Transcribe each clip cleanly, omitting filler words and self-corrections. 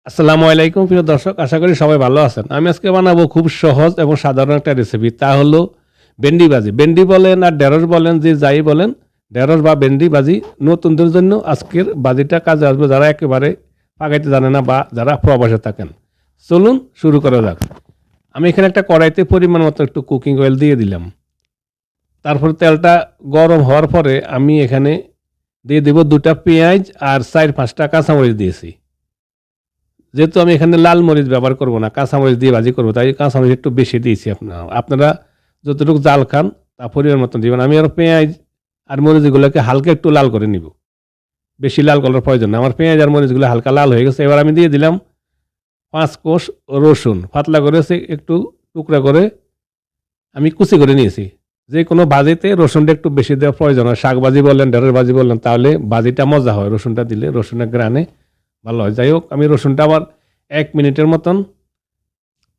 আসসালামু আলাইকুম প্রিয় দর্শক, আশা করি সবাই ভালো আছেন। আমি আজকে বানাবো খুব সহজ এবং সাধারণ একটা রেসিপি, তা হলো ভেন্ডি ভাজি। ভেন্ডি বলেন আর ঢেঁড়স বলেন, যে যাই বলেন, ঢেঁড়স বা ভেন্ডি ভাজি নতুনদের জন্য আজকের ভাজিটা কাজে আসবে, যারা একেবারে পাকাইতে জানে না বা যারা প্রবাসে থাকেন। চলুন শুরু করা যাক। আমি এখানে একটা কড়াইতে পরিমাণ মতো একটু কুকিং অয়েল দিয়ে দিলাম। তারপর তেলটা গরম হওয়ার পরে আমি এখানে দিয়ে দেব 2টা পেঁয়াজ আর 4-5টা কাঁচামরিচ দিয়েছি। যেহেতু আমি এখানে লাল মরিচ ব্যবহার করব না, কাঁচামরিচ দিয়ে ভাজি করবো, তাই কাঁচামরিচ একটু বেশি দিয়েছি। আপনারা যতটুকু জাল খান তা পরিমাণ মতন দিবেন। আমি আরও পেঁয়াজ আর মরিচগুলোকে হালকা একটু লাল করে নিব, বেশি লাল করার প্রয়োজন না। আমার পেঁয়াজ আর মরিচগুলো হালকা লাল হয়ে গেছে। এবার আমি দিয়ে দিলাম 5 কোষ রসুন, পাতলা করে একটু টুকরা করে আমি কুচি করে নিয়েছি। যে কোনো ভাজিতে রসুনটা একটু বেশি দেওয়া প্রয়োজন হয়, শাক ভাজি বললেন, ঢেঁড়স ভাজি বললেন, তাহলে ভাজিটা মজা হয় রসুনটা দিলে, রসুনের গ্রানে ভালো হয়। যাই হোক, আমি রসুনটা আবার 1 মিনিটের মতন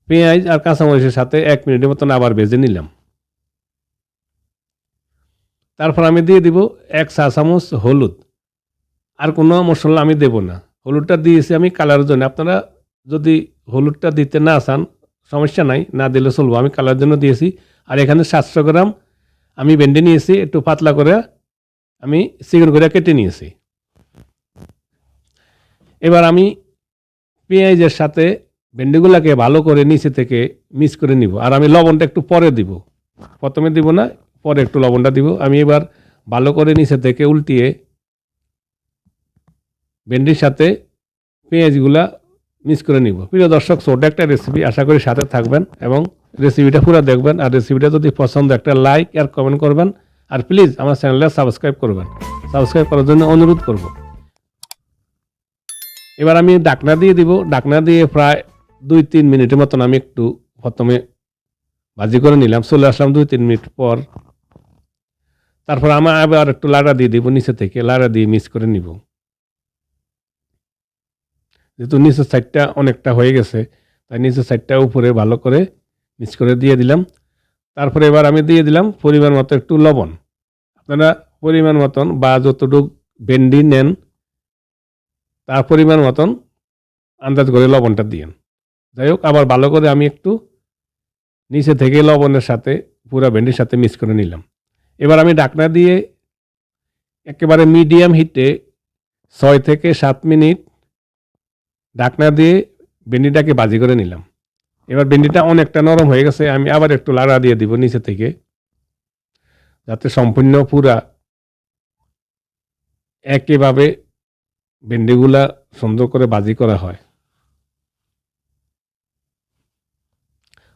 পেঁয়াজ আর কাঁচামরিচের সাথে 1 মিনিটের মতন আবার ভেজে নিলাম। তারপর আমি দিয়ে দিব 1 চা চামচ হলুদ। আর কোনো মশলা আমি দেব না, হলুদটা দিয়েছি আমি কালারের জন্য। আপনারা যদি হলুদটা দিতে না চান সমস্যা নাই, না দিলে চলবো, আমি কালারের জন্য দিয়েছি। আর এখানে 700 গ্রাম আমি ভেন্ডি নিয়েছি, একটু পাতলা করে আমি চিকন করে কেটে নিয়েছি। এবার আমি পেঁয়াজের সাথে ভেন্ডিগুলোকে ভালো করে নিচে থেকে মিক্স করে নিব। আর আমি লবণটা একটু পরে দিব, প্রথমে দিব না, পরে একটু লবণটা দিব। আমি এবার ভালো করে নিচে থেকে উল্টিয়ে ভেন্ডির সাথে পেঁয়াজগুলা মিক্স করে নিব। প্রিয় দর্শক, ছোট একটা রেসিপি, আশা করি সাথে থাকবেন এবং রেসিপিটা পুরো দেখবেন। আর রেসিপিটা যদি পছন্দ, একটা লাইক আর কমেন্ট করবেন। আর প্লিজ আমার চ্যানেলটা সাবস্ক্রাইব করবেন, সাবস্ক্রাইব করার জন্য অনুরোধ করব। এবার আমি ঢাকনা দিয়ে দিব। ঢাকনা দিয়ে প্রায় 2-3 মিনিটের মতন আমি একটু প্রথমে ভাজি করে নিলাম। চলে আসলাম 2-3 মিনিট পর। তারপর আমি আবার একটু লাড়া দিয়ে দিব, নিচে থেকে লাড়া দিয়ে মিক্স করে নিব। যেহেতু নিচের সাইডটা অনেকটা হয়ে গেছে, তাই নিচের সাইডটা উপরে ভালো করে মিক্স করে দিয়ে দিলাম। তারপরে এবার আমি দিয়ে দিলাম পরিমাণ মতো একটু লবণ। আপনারা পরিমাণ মতন বা যতটুকু ভেন্ডি নেন তার পরিমাণ মতন আন্দাজ করে লবণটা দিয়েন। যাই হোক, আবার ভালো করে আমি একটু নিচে থেকে লবণের সাথে পুরা ভেন্ডির সাথে মিক্স করে নিলাম। এবার আমি ঢাকনা দিয়ে একেবারে মিডিয়াম হিটে 6 থেকে 7 মিনিট ঢাকনা দিয়ে ভেন্ডিটাকে ভাজি করে নিলাম। এবার ভেন্ডিটা অনেকটা নরম হয়ে গেছে, আমি আবার একটু লাড়া দিয়ে দিব নিচে থেকে, যাতে সম্পূর্ণ পুরা একইভাবে ভেন্ডিগুলা সুন্দর করে ভাজি করা হয়।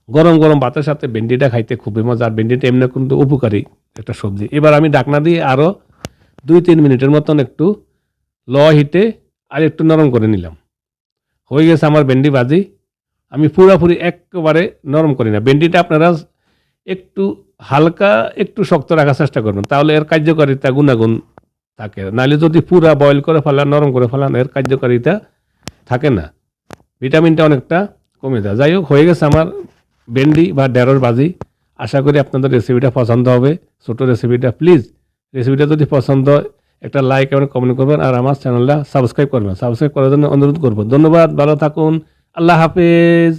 গরম গরম ভাতের সাথে ভেন্ডিটা খাইতে খুবই মজা, আর ভেন্ডিটা এমনি কিন্তু উপকারী একটা সবজি। এবার আমি ঢাকনা দিয়ে আরও 2-3 মিনিটের মতন একটু লো হিটে আর একটু নরম করে নিলাম। হয়ে গেছে আমার ভেন্ডি ভাজি। আমি পুরোপুরি একেবারে নরম করি না, ভেন্ডিটা আপনারা একটু হালকা একটু শক্ত রাখার চেষ্টা করবেন, তাহলে এর কার্যকারিতা গুণাগুণ থাকে। নাহলে যদি পুরা বয়েল করে ফেলান, নরম করে ফেলান, এর কার্যকারিতা থাকে না, ভিটামিনটা অনেকটা কমে যায়। যাই হোক, হয়ে গেছে আমার ভেন্ডি বা ঢেঁড়স ভাজি। আশা করি আপনাদের রেসিপিটা পছন্দ হবে, ছোটো রেসিপিটা। প্লিজ রেসিপিটা যদি পছন্দ হয় একটা লাইক এবং কমেন্ট করবেন, আর আমার চ্যানেলটা সাবস্ক্রাইব করবেন। সাবস্ক্রাইব করার জন্য অনুরোধ করব। ধন্যবাদ, ভালো থাকুন, আল্লাহ হাফেজ।